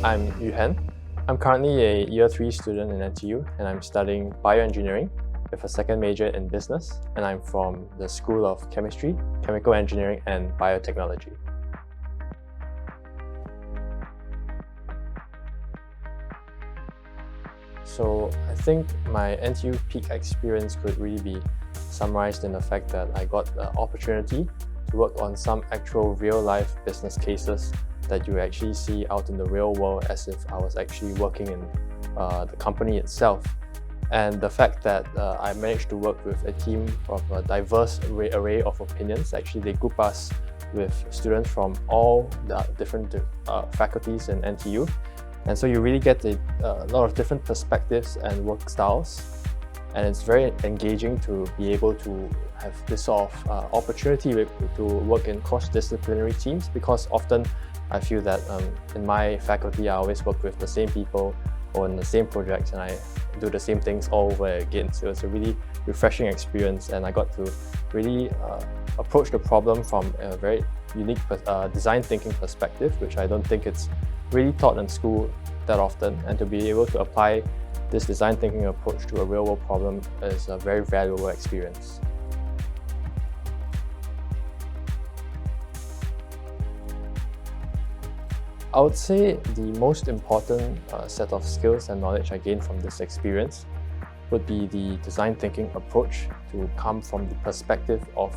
I'm Hann. I'm currently a Year 3 student in NTU and I'm studying Bioengineering with a second major in business, and I'm from the School of Chemistry, Chemical Engineering and Biotechnology. So I think my NTU peak experience could really be summarized in the fact that I got the opportunity to work on some actual real-life business cases that you actually see out in the real world as if I was actually working in the company itself. And the fact that I managed to work with a team of a diverse array of opinions. Actually, they group us with students from all the different faculties in NTU. And so you really get a lot of different perspectives and work styles. And it's very engaging to be able to have this sort of opportunity to work in cross-disciplinary teams, because often I feel that in my faculty I always work with the same people or in the same projects, and I do the same things all over again. So it's a really refreshing experience, and I got to really approach the problem from a very unique design thinking perspective, which I don't think it's really taught in school that often. And to be able to apply this design thinking approach to a real world problem is a very valuable experience. I would say the most important set of skills and knowledge I gained from this experience would be the design thinking approach, to come from the perspective of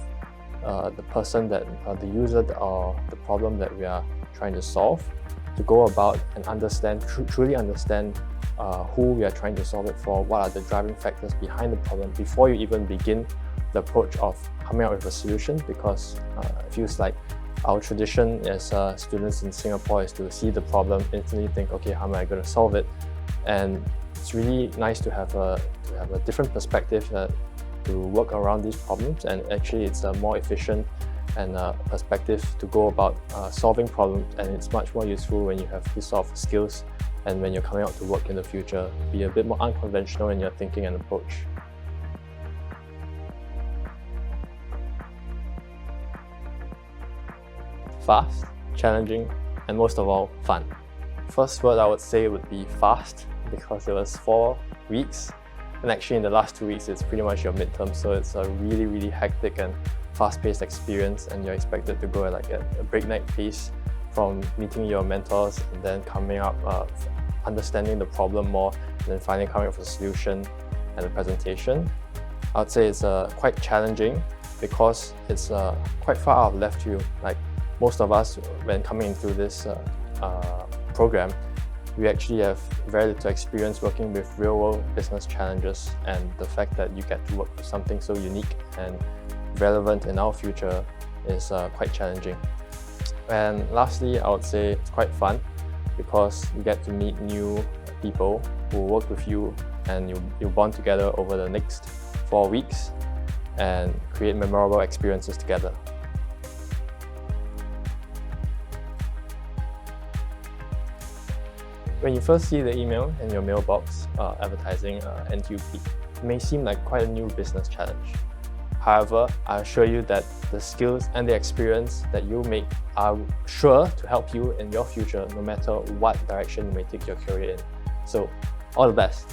the person that the user or the problem that we are trying to solve, to go about and understand, truly understand who we are trying to solve it for, what are the driving factors behind the problem before you even begin the approach of coming up with a solution. Because it feels like our tradition as students in Singapore is to see the problem, instantly think, okay, how am I going to solve it? And it's really nice to have a different perspective to work around these problems, and actually it's a more efficient and perspective to go about solving problems, and it's much more useful when you have this sort of skills and when you're coming out to work in the future. Be a bit more unconventional in your thinking and approach. Fast, challenging, and most of all, fun. First word I would say would be fast, because it was 4 weeks, and actually in the last 2 weeks it's pretty much your midterm, so it's a really hectic and fast-paced experience, and you're expected to go at like a breakneck pace from meeting your mentors and then coming up, understanding the problem more, and then finally coming up with a solution and a presentation. I would say it's quite challenging because it's quite far out of left field. Like most of us, when coming into this program, we actually have very little experience working with real-world business challenges, and the fact that you get to work with something so unique and relevant in our future is quite challenging. And lastly, I would say it's quite fun because you get to meet new people who work with you, and you bond together over the next 4 weeks and create memorable experiences together. When you first see the email in your mailbox advertising NTU Peak, it may seem like quite a new business challenge. However, I assure you that the skills and the experience that you make are sure to help you in your future, no matter what direction you may take your career in. So, all the best!